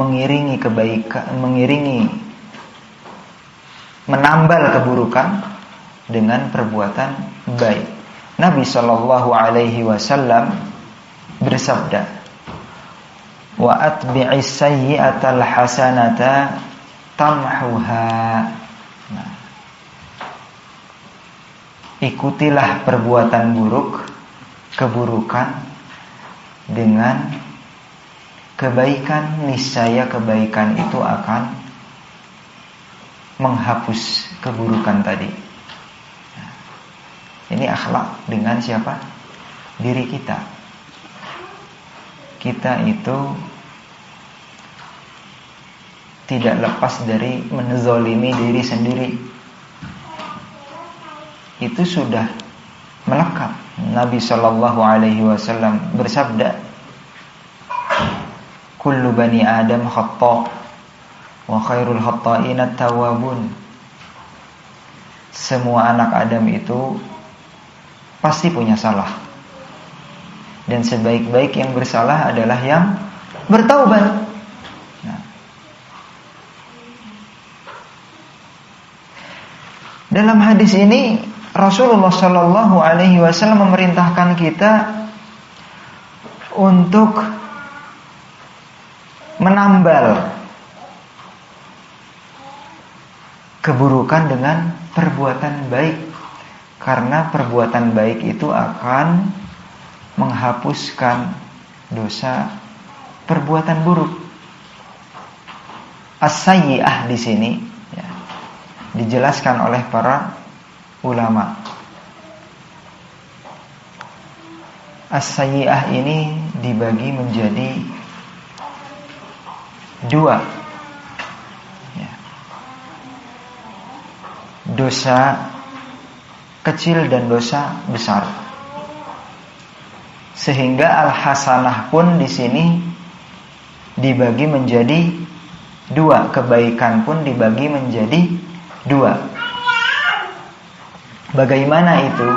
mengiringi kebaikan, menambal keburukan dengan perbuatan baik. Nabi sallallahu alaihi wasallam bersabda, "Wa atbi'is sayyi'atal hasanata tamhuha." Nah, ikutilah perbuatan buruk, keburukan dengan kebaikan, niscaya kebaikan itu akan menghapus keburukan tadi. Nah, ini akhlak dengan siapa? Diri kita. Kita itu tidak lepas dari menzalimi diri sendiri. Itu sudah melekat. Nabi sallallahu alaihi wasallam bersabda, "Kullu bani Adam khata' wa khairul khata'ina at-tawwabun." Semua anak Adam itu pasti punya salah, dan sebaik-baik yang bersalah adalah yang bertaubat. Nah, dalam hadis ini Rasulullah Shallallahu Alaihi Wasallam memerintahkan kita untuk menambal keburukan dengan perbuatan baik, karena perbuatan baik itu akan menghapuskan dosa perbuatan buruk. As-sayyi'ah di sini ya, dijelaskan oleh para ulama. As-sayyi'ah ini dibagi menjadi dua ya. Dosa kecil dan dosa besar. Sehingga al-hasanah pun di sini dibagi menjadi dua, kebaikan pun dibagi menjadi dua. Bagaimana itu?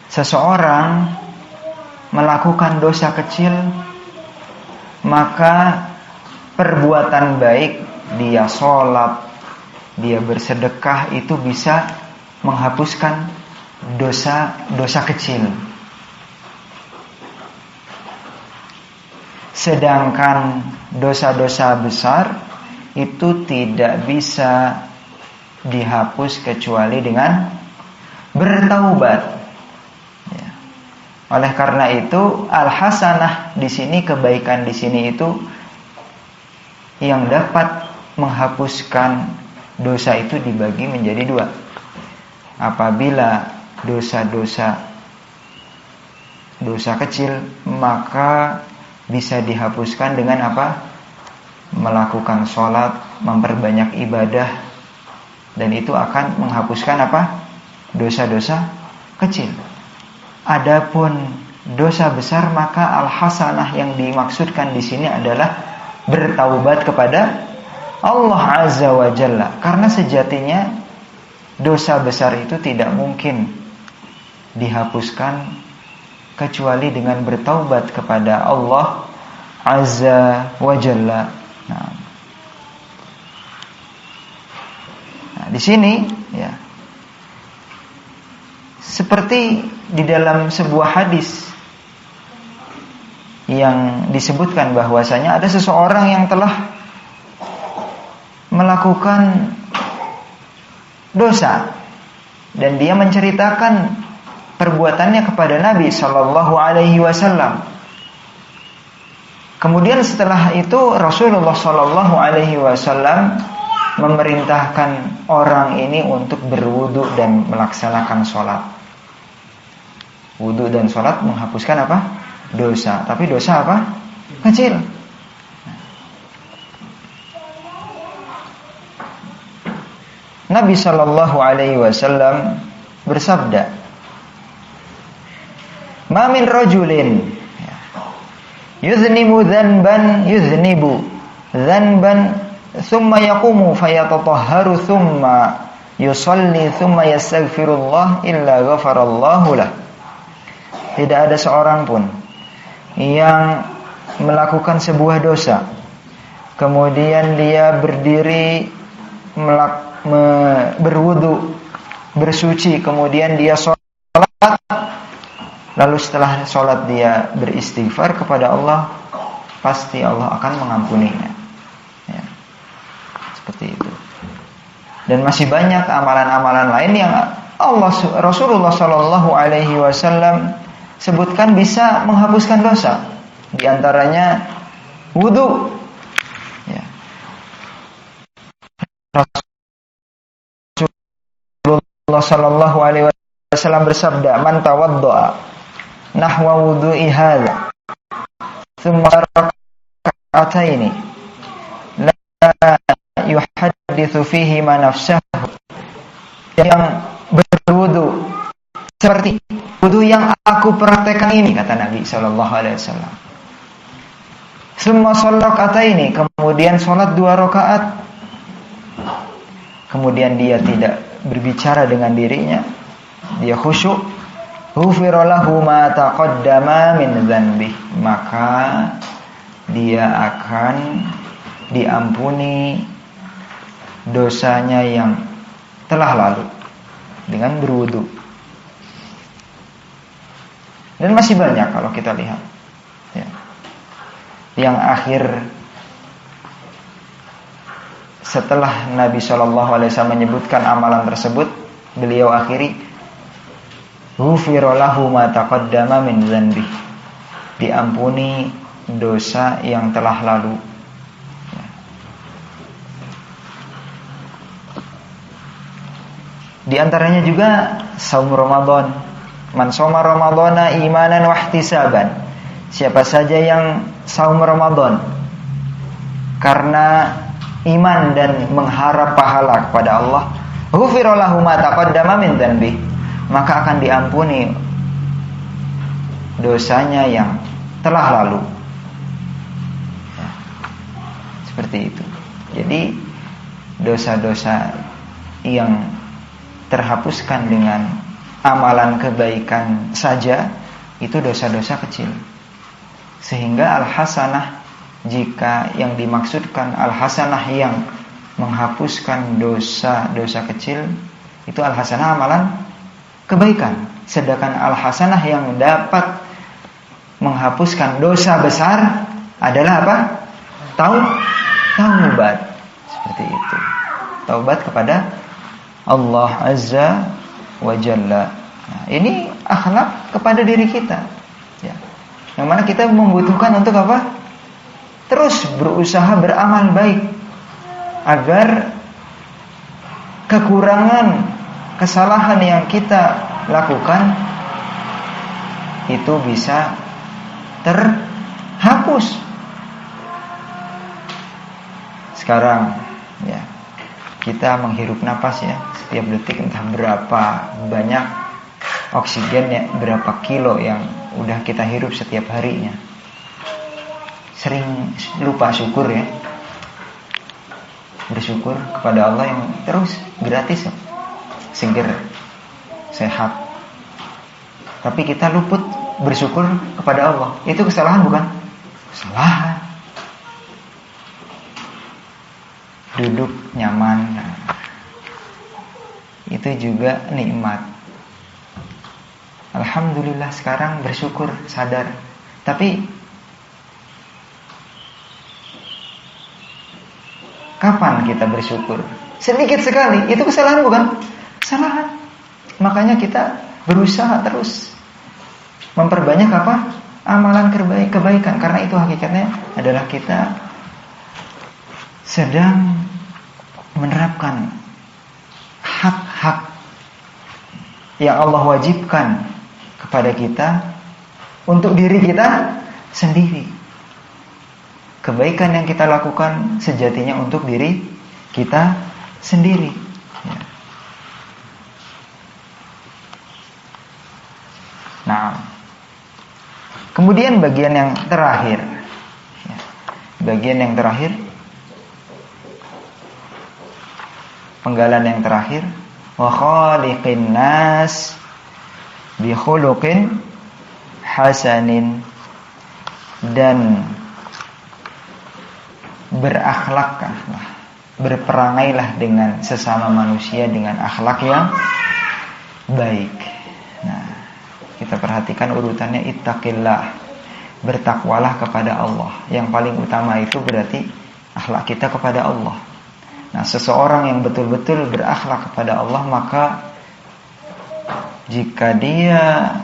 Seseorang melakukan dosa kecil, maka perbuatan baik, dia sholat, dia bersedekah, itu bisa menghapuskan dosa kecil. Sedangkan dosa-dosa besar itu tidak bisa dihapus kecuali dengan bertaubat. Ya. Oleh karena itu, al-hasanah di sini, kebaikan di sini itu yang dapat menghapuskan dosa itu dibagi menjadi dua. Apabila dosa kecil, maka bisa dihapuskan dengan apa? Melakukan sholat, memperbanyak ibadah, dan itu akan menghapuskan apa? Dosa-dosa kecil. Adapun dosa besar, maka al-hasanah yang dimaksudkan di sini adalah bertaubat kepada Allah Azza wa Jalla. Karena sejatinya dosa besar itu tidak mungkin dihapuskan kecuali dengan bertaubat kepada Allah Azza wa Jalla. Nah, di sini ya, seperti di dalam sebuah hadis yang disebutkan bahwasanya ada seseorang yang telah melakukan dosa dan dia menceritakan perbuatannya kepada Nabi Sallallahu Alaihi Wasallam. Kemudian setelah itu Rasulullah Sallallahu Alaihi Wasallam memerintahkan orang ini untuk berwudu dan melaksanakan sholat. Wudu dan sholat menghapuskan apa? Dosa. Tapi dosa apa? Kecil. Nabi Sallallahu Alaihi Wasallam bersabda, "Ma min rajulin yuznibu dzanban thumma yaqumu fayatatahharu thumma yusalli thumma yastaghfirullah illa ghafarallahu lah." Tidak ada seorang pun yang melakukan sebuah dosa, kemudian dia berdiri berwudu, bersuci, kemudian dia sholat, lalu setelah sholat dia beristighfar kepada Allah, pasti Allah akan mengampuninya. Ya, seperti itu. Dan masih banyak amalan-amalan lain yang Rasulullah Shallallahu Alaihi Wasallam sebutkan bisa menghapuskan dosa. Di antaranya wudu. Ya. Rasulullah Shallallahu Alaihi Wasallam bersabda, "Man tawaddoa nahwa wudu'i hadza, thumma raka'ataini, la yuhadditsu fihi ma nafsahu." Yang berwudu seperti wudu yang aku praktekkan ini, kata Nabi Shallallahu Alaihi Wasallam. Thumma shalla raka'ataini, kemudian sholat 2 rakaat. Kemudian dia tidak berbicara dengan dirinya, dia khusyuk, ghufira lahu ma taqaddama min dzanbih, maka dia akan diampuni dosanya yang telah lalu dengan berwudu. Dan masih banyak kalau kita lihat, ya. Yang akhir setelah Nabi SAW menyebutkan amalan tersebut, beliau akhiri, ghufira lahu ma taqaddama min dzanbih, diampuni dosa yang telah lalu. Di antaranya juga saum Ramadan. Man shoma Ramadhana imanan wa ihtisaban. Siapa saja yang saum Ramadan karena iman dan mengharap pahala kepada Allah, ghufira lahu ma taqaddama min dzanbih, maka akan diampuni dosanya yang telah lalu. Ya, seperti itu. Jadi dosa-dosa yang terhapuskan dengan amalan kebaikan saja itu dosa-dosa kecil. Sehingga al-hasanah, jika yang dimaksudkan al-hasanah yang menghapuskan dosa-dosa kecil, itu al-hasanah amalan kebaikan. Sedangkan al-hasanah yang dapat menghapuskan dosa besar adalah apa? Taubat. Seperti itu. Taubat kepada Allah Azza wa Jalla. Nah, ini akhlak kepada diri kita, ya. Yang mana kita membutuhkan untuk apa? Terus berusaha beramal baik agar kekurangan, kesalahan yang kita lakukan itu bisa terhapus. Sekarang, ya, kita menghirup napas, ya, setiap detik entah berapa banyak oksigen, ya, berapa kilo yang udah kita hirup setiap harinya. Sering lupa syukur, ya. Bersyukur kepada Allah yang terus gratis, ya. Seger, sehat. Tapi kita luput bersyukur kepada Allah. Itu kesalahan bukan? Kesalahan. Duduk nyaman, nah, itu juga nikmat. Alhamdulillah sekarang bersyukur, sadar. Tapi kapan kita bersyukur? Sedikit sekali. Itu kesalahan bukan? Kesalahan. Makanya kita berusaha terus memperbanyak apa? Amalan kebaikan. Karena itu hakikatnya adalah kita sedang menerapkan hak-hak yang Allah wajibkan kepada kita untuk diri kita sendiri. Kebaikan yang kita lakukan sejatinya untuk diri kita sendiri, ya. Nah, kemudian bagian yang terakhir, ya. Bagian yang terakhir, penggalan yang terakhir, wa khaliqin nas bi khuluqin hasanin, dan berakhlaklah, berperangailah dengan sesama manusia dengan akhlak yang baik. Nah, kita perhatikan urutannya, ittaqillah, bertakwalah kepada Allah. Yang paling utama itu berarti akhlak kita kepada Allah. Nah, seseorang yang betul-betul berakhlak kepada Allah, maka jika dia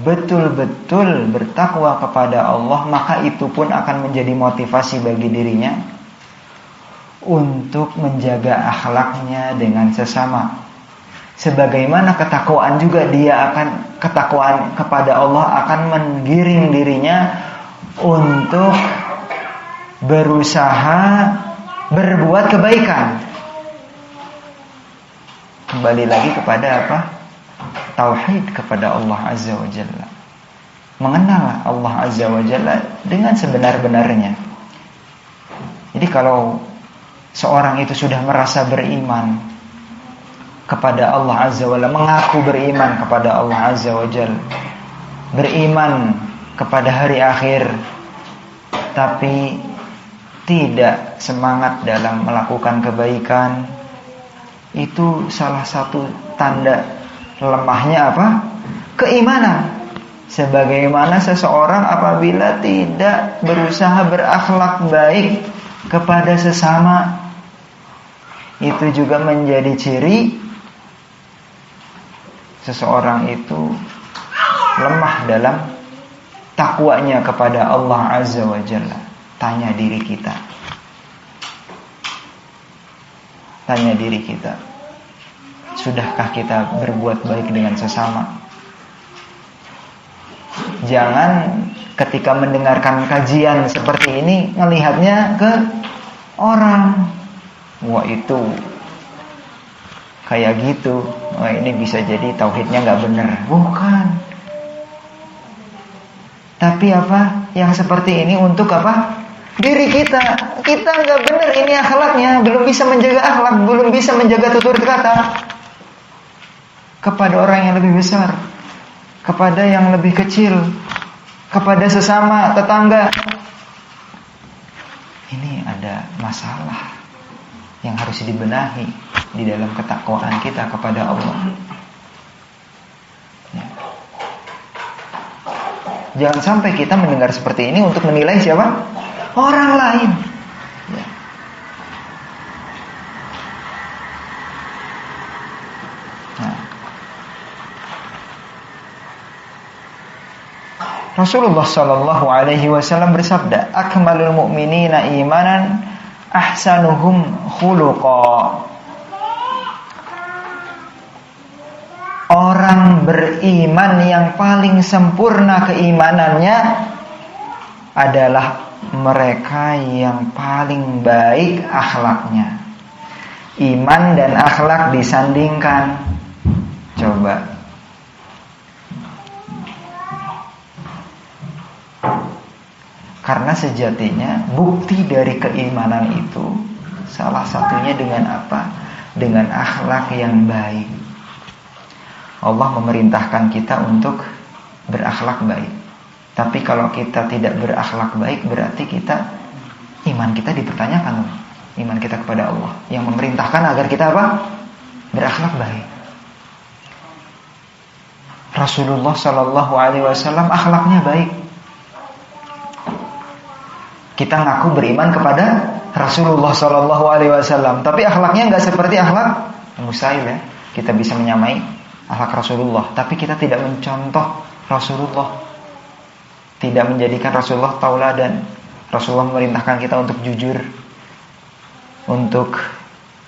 betul-betul bertakwa kepada Allah, maka itu pun akan menjadi motivasi bagi dirinya untuk menjaga akhlaknya dengan sesama. Sebagaimana ketakwaan juga, ketakwaan kepada Allah akan menggiring dirinya untuk berusaha berbuat kebaikan. Kembali lagi kepada apa? Tauhid kepada Allah Azza wa Jalla. Mengenal Allah Azza wa Jalla dengan sebenar-benarnya. Jadi kalau seorang itu sudah merasa beriman kepada Allah Azza wa Jalla, mengaku beriman kepada Allah Azza wa Jalla, beriman kepada hari akhir, tapi tidak semangat dalam melakukan kebaikan, itu salah satu tanda lemahnya apa? Keimanan. Sebagaimana seseorang apabila tidak berusaha berakhlak baik kepada sesama, itu juga menjadi ciri seseorang itu lemah dalam takwanya kepada Allah Azza wa Jalla. Tanya diri kita. Tanya diri kita. Sudahkah kita berbuat baik dengan sesama? Jangan ketika mendengarkan kajian seperti ini melihatnya ke orang. Wah, itu kayak gitu. Wah, ini bisa jadi tauhidnya gak benar. Bukan. Tapi apa? Yang seperti ini untuk apa? Diri kita. Kita gak benar ini akhlaknya. Belum bisa menjaga akhlak, belum bisa menjaga tutur kata kepada orang yang lebih besar, kepada yang lebih kecil, kepada sesama tetangga. Ini ada masalah yang harus dibenahi di dalam ketakwaan kita kepada Allah. Ya. Jangan sampai kita mendengar seperti ini untuk menilai siapa? Orang lain. Ya. Nah, Rasulullah sallallahu alaihi wasallam bersabda, "Akmalul mu'minina imanan ahsanuhum khuluqa." Orang beriman yang paling sempurna keimanannya adalah mereka yang paling baik akhlaknya. Iman dan akhlak disandingkan. Coba. Karena sejatinya bukti dari keimanan itu salah satunya dengan apa? Dengan akhlak yang baik. Allah memerintahkan kita untuk berakhlak baik. Tapi kalau kita tidak berakhlak baik, berarti iman kita dipertanyakan. Iman kita kepada Allah yang memerintahkan agar kita apa? Berakhlak baik. Rasulullah sallallahu alaihi wasallam akhlaknya baik. Kita ngaku beriman kepada Rasulullah sallallahu alaihi wasallam, tapi akhlaknya enggak seperti akhlak Musail ya. Kita bisa menyamai akhlak Rasulullah, tapi kita tidak mencontoh Rasulullah. Tidak menjadikan Rasulullah tauladan. Rasulullah memerintahkan kita untuk jujur, untuk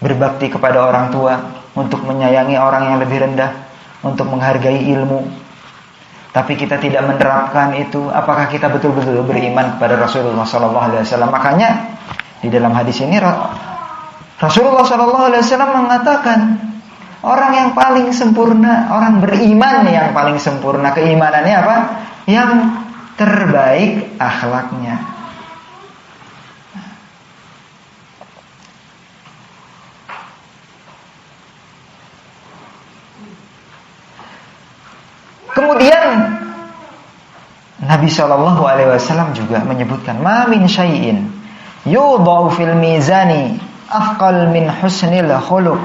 berbakti kepada orang tua, untuk menyayangi orang yang lebih rendah, untuk menghargai ilmu. Tapi kita tidak menerapkan itu. Apakah kita betul-betul beriman kepada Rasulullah SAW? Makanya di dalam hadis ini Rasulullah SAW mengatakan, orang yang paling sempurna, orang beriman yang paling sempurna keimanannya apa? Yang terbaik akhlaknya. Kemudian Nabi SAW juga menyebutkan, ma min syai'in yudha'u fil mizani afqal min husnil khuluq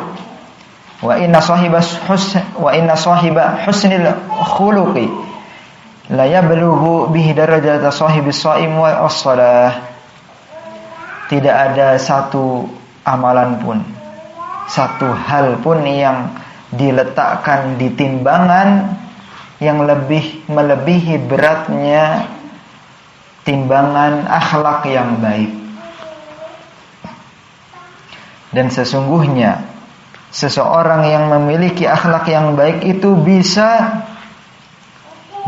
wa inna sahiba husnil khuluqi la yablughu bihi darajata sahibis shaim wa as-shalah. Tidak ada satu amalan pun, satu hal pun yang diletakkan di timbangan yang lebih melebihi beratnya timbangan akhlak yang baik. Dan sesungguhnya seseorang yang memiliki akhlak yang baik itu bisa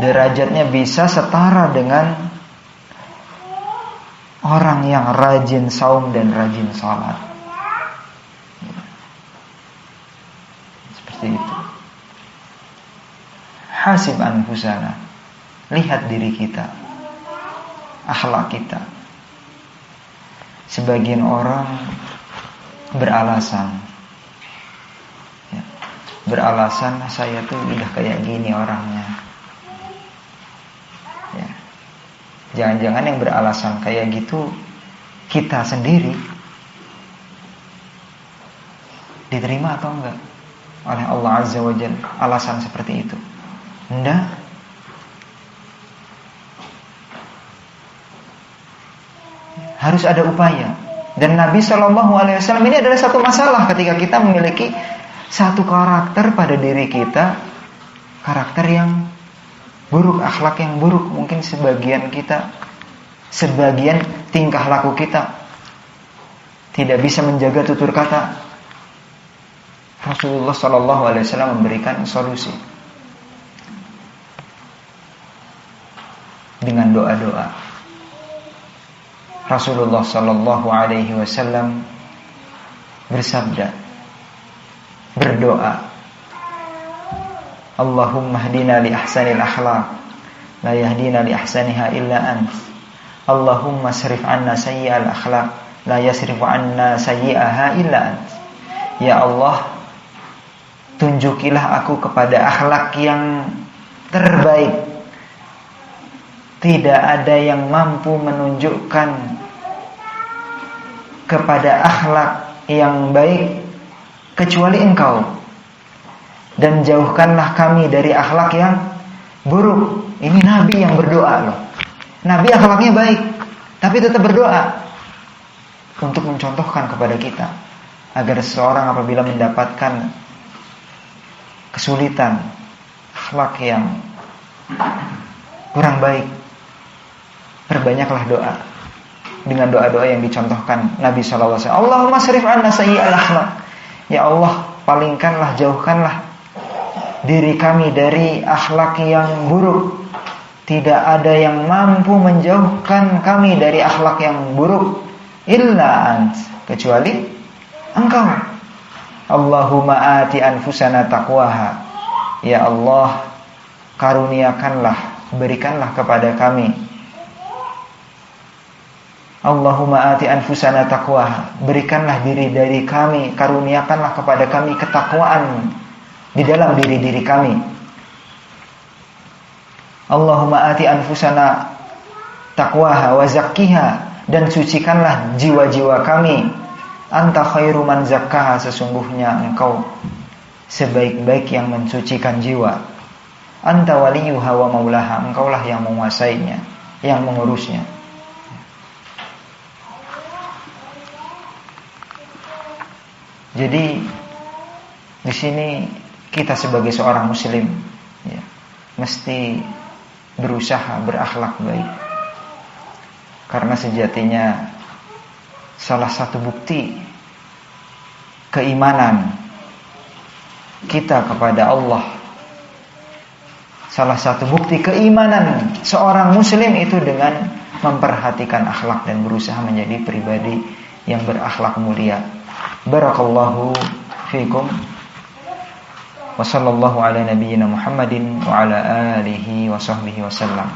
derajatnya bisa setara dengan orang yang rajin saum dan rajin salat. Seperti itu. Hasib anfusana. Lihat diri kita, akhlak kita. Sebagian orang beralasan, ya, beralasan saya tuh udah kayak gini orangnya. Ya. Jangan-jangan yang beralasan kayak gitu kita sendiri, diterima atau enggak oleh Allah Azza wa Jalla alasan seperti itu? Enggak. Harus ada upaya. Dan Nabi SAW ini adalah satu masalah ketika kita memiliki satu karakter pada diri kita, karakter yang buruk, akhlak yang buruk. Mungkin sebagian kita, sebagian tingkah laku kita tidak bisa menjaga tutur kata. Rasulullah SAW memberikan solusi dengan doa-doa. Rasulullah SAW bersabda, berdoa, Allahumma hdina li ahsanil akhlaq, la yahdina li ahsaniha illa ant. Allahumma srif anna sayyi'al akhlaq, la yasrifu anna sayyi'aha illa ant. Ya Allah, tunjukilah aku kepada akhlak yang terbaik. Tidak ada yang mampu menunjukkan kepada akhlak yang baik kecuali Engkau. Dan jauhkanlah kami dari akhlak yang buruk. Ini Nabi yang berdoa loh. Nabi akhlaknya baik, tapi tetap berdoa untuk mencontohkan kepada kita agar seseorang apabila mendapatkan kesulitan, akhlak yang kurang baik, perbanyaklah doa dengan doa-doa yang dicontohkan Nabi SAW. Allahumma srif anna sayyi'al akhlaq. Ya Allah, palingkanlah, jauhkanlah diri kami dari akhlak yang buruk. Tidak ada yang mampu menjauhkan kami dari akhlak yang buruk illa ant, kecuali Engkau. Allahumma ati anfusana taqwaha. Ya Allah, karuniakanlah, berikanlah kepada kami. Allahumma ati anfusana taqwaha. Berikanlah diri dari kami, karuniakanlah kepada kami ketakwaan di dalam diri-diri kami. Allahumma ati anfusana taqwaha wa zakkiha. Dan sucikanlah jiwa-jiwa kami. Anta khairu man zakkaha. Sesungguhnya Engkau sebaik-baik yang mensucikan jiwa. Anta waliyuha wa maulaha. Engkaulah yang menguasainya, yang mengurusnya. Jadi di sini kita sebagai seorang muslim, ya, mesti berusaha berakhlak baik. Karena sejatinya salah satu bukti keimanan kita kepada Allah, salah satu bukti keimanan seorang muslim itu dengan memperhatikan akhlak dan berusaha menjadi pribadi yang berakhlak mulia. Barakallahu fiikum. Wa sallallahu ala nabiyyina Muhammadin wa ala alihi wa sahbihi wasallam.